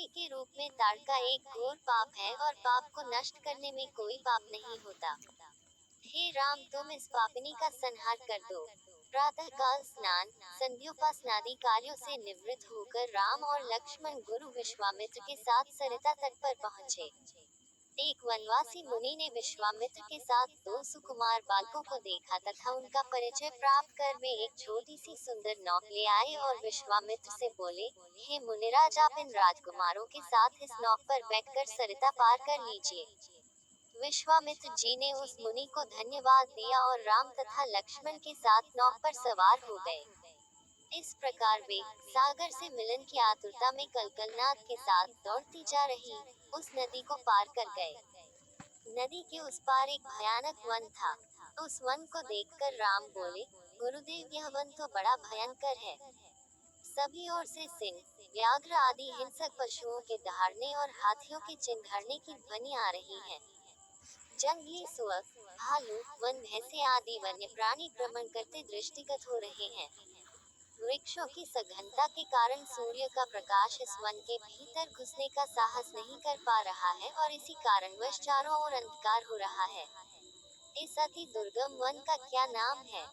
स्त्री के रूप में ताड़का एक घोर पाप है और पाप को नष्ट करने में कोई पाप नहीं होता। हे राम, तुम इस पापिनी का संहार कर दो। प्रातः काल स्नान, संध्योपासनादि कार्यों से निवृत्त होकर राम और लक्ष्मण गुरु विश्वामित्र के साथ सरिता तट पर पहुँचे। एक वनवासी मुनि ने विश्वामित्र के साथ दो सुकुमार बालकों को देखा तथा उनका परिचय प्राप्त कर वे एक छोटी सी सुंदर नौक ले आए और विश्वामित्र से बोले, हे मुनिराज, आप इन राजकुमारों के साथ इस नौक पर बैठकर सरिता पार कर लीजिए। विश्वामित्र जी ने उस मुनि को धन्यवाद दिया और राम तथा लक्ष्मण के साथ नौक पर सवार हो गए। इस प्रकार वे सागर से मिलन की आतुरता में कलकलनाद के साथ दौड़ती जा रही उस नदी को पार कर गए। नदी के उस पार एक भयानक वन था। उस वन को देखकर राम बोले, गुरुदेव, यह वन तो बड़ा भयंकर है। सभी ओर से सिंह, व्याघ्र आदि हिंसक पशुओं के दहाड़ने और हाथियों के चिंघाड़ने की ध्वनि आ रही है। जंगली सुअर, भालू, वन भैंसे आदि वन्य प्राणी भ्रमण करते दृष्टिगत हो रहे हैं। वृक्षों की सघनता के कारण सूर्य का प्रकाश इस वन के भीतर घुसने का साहस नहीं कर पा रहा है और इसी कारणवश चारों ओर अंधकार हो रहा है। इस अति दुर्गम वन का क्या नाम है?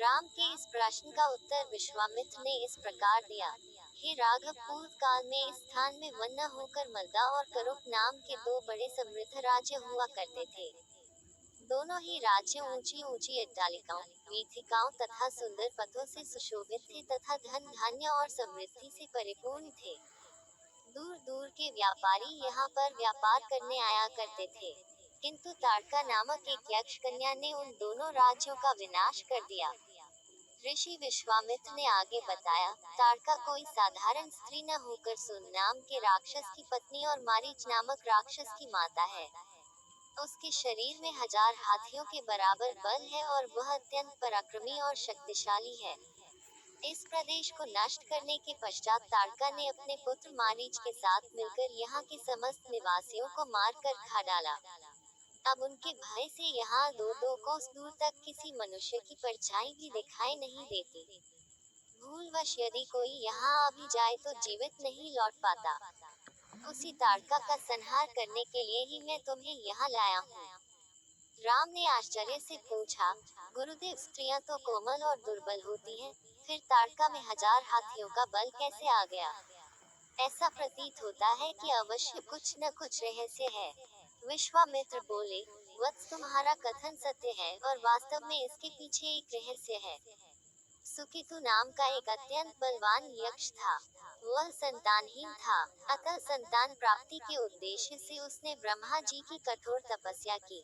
राम के इस प्रश्न का उत्तर विश्वामित्र ने इस प्रकार दिया, हे राघव, पूर्व काल में इस स्थान में वन न होकर मलदा और करुप नाम के दो बड़े समृद्ध राज्य हुआ करते थे। दोनों ही राज्य ऊंची ऊंची अट्टालिकाओं, वीथिकाओं तथा सुंदर पथों से सुशोभित थे तथा धन धान्य और समृद्धि से परिपूर्ण थे। दूर दूर के व्यापारी यहाँ पर व्यापार करने आया करते थे। किंतु ताड़का नामक एक यक्ष कन्या ने उन दोनों राज्यों का विनाश कर दिया। ऋषि विश्वामित्र ने आगे बताया, ताड़का कोई साधारण स्त्री न होकर सुन नाम के राक्षस की पत्नी और मारीच नामक राक्षस की माता है। उसके शरीर में 1000 हाथियों के बराबर बल है और वह अत्यंत पराक्रमी और शक्तिशाली है। इस प्रदेश को नष्ट करने के पश्चात ताड़का ने अपने पुत्र मारीच के साथ मिलकर यहाँ के समस्त निवासियों को मार कर खा डाला। अब उनके भय से यहाँ दो दो कोस दूर तक किसी मनुष्य की परछाई भी दिखाई नहीं देती। भूलवश यदि कोई यहाँ आ भी जाए तो जीवित नहीं लौट पाता। उसी ताड़का का संहार करने के लिए ही मैं तुम्हें यहाँ लाया हूँ। राम ने आश्चर्य से पूछा, गुरुदेव, स्त्रियां तो कोमल और दुर्बल होती हैं, फिर ताड़का में 1000 हाथियों का बल कैसे आ गया? ऐसा प्रतीत होता है कि अवश्य कुछ न कुछ रहस्य है। विश्वामित्र बोले, वत्स, तुम्हारा कथन सत्य है और वास्तव में इसके पीछे एक रहस्य है। सुकेतु नाम का एक अत्यंत बलवान यक्ष था। वह संतानहीन था, अतः संतान प्राप्ति के उद्देश्य से उसने ब्रह्मा जी की कठोर तपस्या की।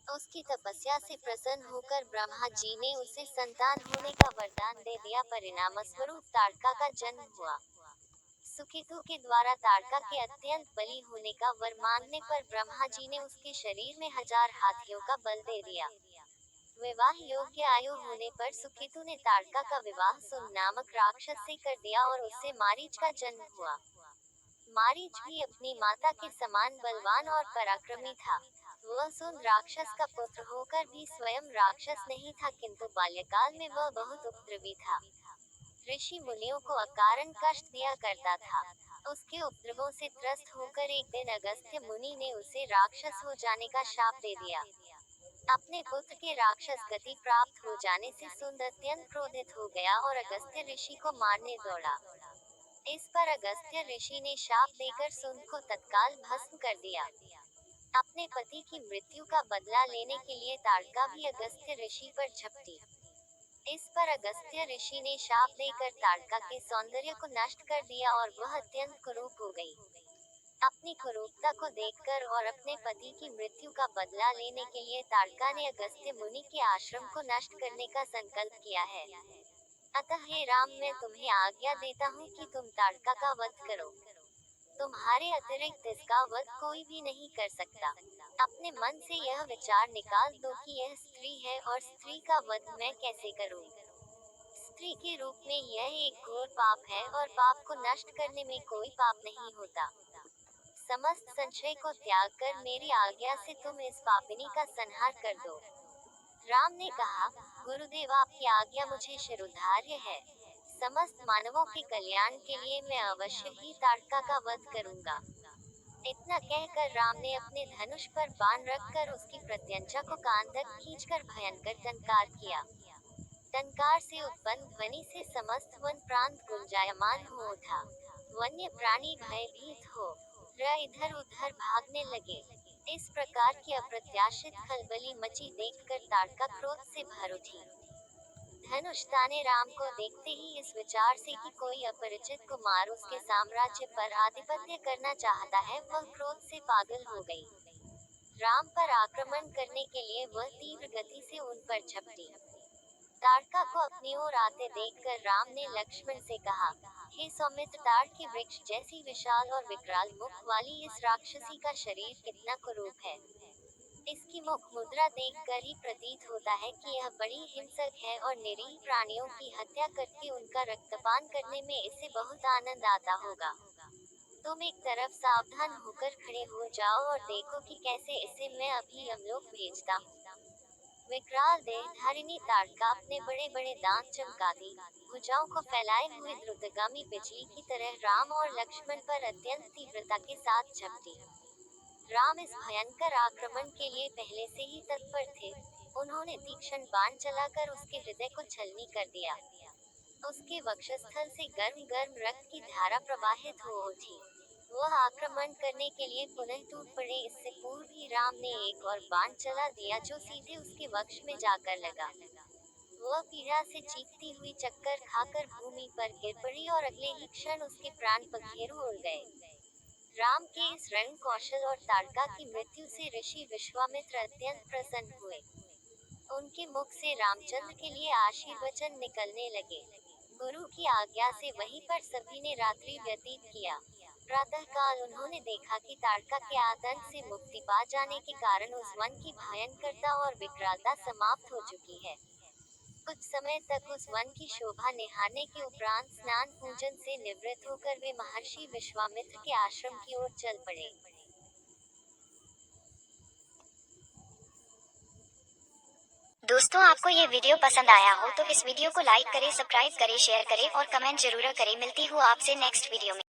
उसकी तपस्या से प्रसन्न होकर ब्रह्मा जी ने उसे संतान होने का वरदान दे दिया। परिणामस्वरूप ताड़का का जन्म हुआ। सुकेतु के द्वारा ताड़का के अत्यंत बली होने का वर मांगने पर ब्रह्मा जी ने उसके शरीर में 1000 हाथियों का बल दे दिया। विवाह योग्य आयु होने पर सुकेतु ने ताड़का का विवाह सुन नामक राक्षस से कर दिया और उससे मारीच का जन्म हुआ। मारीच भी अपनी माता के समान बलवान और पराक्रमी था। वह सुन राक्षस का पुत्र होकर भी स्वयं राक्षस नहीं था, किंतु बाल्यकाल में वह बहुत उपद्रवी था। ऋषि मुनियों को अकारण कष्ट दिया करता था। उसके उपद्रवों से त्रस्त होकर एक दिन अगस्त्य मुनि ने उसे राक्षस हो जाने का शाप दे दिया। अपने पुत्र के राक्षस गति प्राप्त हो जाने से सुंद अत्यंत क्रोधित हो गया और अगस्त्य ऋषि को मारने दौड़ा। इस पर अगस्त्य ऋषि ने शाप देकर सुंद को तत्काल भस्म कर दिया। अपने पति की मृत्यु का बदला लेने के लिए ताड़का भी अगस्त्य ऋषि पर झपटी। इस पर अगस्त्य ऋषि ने शाप देकर ताड़का के सौंदर्य को नष्ट कर दिया और वह अत्यंत कुरूप हो गई। अपनी कुरूपता को देखकर और अपने पति की मृत्यु का बदला लेने के लिए ताड़का ने अगस्त्य मुनि के आश्रम को नष्ट करने का संकल्प किया है। अतः हे राम, मैं तुम्हें आज्ञा देता हूँ कि तुम ताड़का का वध करो। तुम्हारे अतिरिक्त इसका वध कोई भी नहीं कर सकता। अपने मन से यह विचार निकाल दो कि यह स्त्री है और स्त्री का वध मैं कैसे करूं। स्त्री के रूप में यह एक घोर पाप है और पाप को नष्ट करने में कोई पाप नहीं होता। समस्त संशय को त्याग कर मेरी आज्ञा से तुम इस पापिनी का संहार कर दो। राम ने कहा, गुरुदेव, आपकी आज्ञा मुझे शिरोधार्य है। समस्त मानवों के कल्याण के लिए मैं अवश्य ही ताड़का का वध करूंगा। इतना कहकर राम ने अपने धनुष पर बाण रखकर उसकी प्रत्यंचा को कान तक खींचकर भयंकर टंकार किया। टंकार से उत्पन्न ध्वनि से समस्त वन प्रांत गुंजायमान हो उठा। वन्य प्राणी भयभीत हो इधर उधर भागने लगे। इस प्रकार की अप्रत्याशित खलबली मची देखकर ताड़का क्रोध से भर उठी। धनुष ताने राम को देखते ही इस विचार से कि कोई अपरिचित कुमार उसके साम्राज्य पर आधिपत्य करना चाहता है, वह क्रोध से पागल हो गई। राम पर आक्रमण करने के लिए वह तीव्र गति से उन पर झपटी। ताड़का को अपनी ओर आते देखकर राम ने लक्ष्मण से कहा, हे सौमित्र, ताड़ के वृक्ष जैसी विशाल और विकराल मुख वाली इस राक्षसी का शरीर कितना कुरूप है। इसकी मुख मुद्रा देखकर ही प्रतीत होता है कि यह बड़ी हिंसक है और निरीह प्राणियों की हत्या करके उनका रक्तपान करने में इसे बहुत आनंद आता होगा। तुम एक तरफ सावधान होकर खड़े हो जाओ और देखो कि कैसे इसे मैं अभी यमलोक भेजता हूँ। विकराल देहधारिणी ताड़का अपने बड़े बड़े दांत चमकाती, भुजाओं को फैलाए हुए द्रुतगामी बिजली की तरह राम और लक्ष्मण पर अत्यंत तीव्रता के साथ झपटी। राम इस भयंकर आक्रमण के लिए पहले से ही तत्पर थे। उन्होंने तीक्ष्ण बाण चलाकर उसके हृदय को छलनी कर दिया। उसके वक्षस्थल से गर्म गर्म रक्त की धारा प्रवाहित हो उठी। वह आक्रमण करने के लिए पुनः टूट पड़े। इससे पूर्व ही राम ने एक और बाण चला दिया जो सीधे उसके वक्ष में जाकर लगा। वह पीड़ा से चीखती हुई चक्कर खाकर भूमि पर गिर पड़ी और अगले ही क्षण उसके प्राण पखेरु उड़ गए। राम के इस रण कौशल और ताड़का की मृत्यु से ऋषि विश्वामित्र अत्यंत प्रसन्न हुए। उनके मुख से रामचंद्र के लिए आशीर्वचन निकलने लगे। गुरु की आज्ञा से वहीं पर सभी ने रात्रि व्यतीत किया। प्रातःकाल उन्होंने देखा कि ताड़का के आतंक से मुक्ति पा जाने के कारण उस वन की भयंकरता और विकरालता समाप्त हो चुकी है। कुछ समय तक उस वन की शोभा निहारने के उपरांत स्नान पूजन से निवृत्त होकर वे महर्षि विश्वामित्र के आश्रम की ओर चल पड़े। दोस्तों, आपको ये वीडियो पसंद आया हो तो इस वीडियो को लाइक करें, सब्सक्राइब करें, शेयर करें और कमेंट जरूर करें। मिलती हूँ आपसे नेक्स्ट वीडियो में।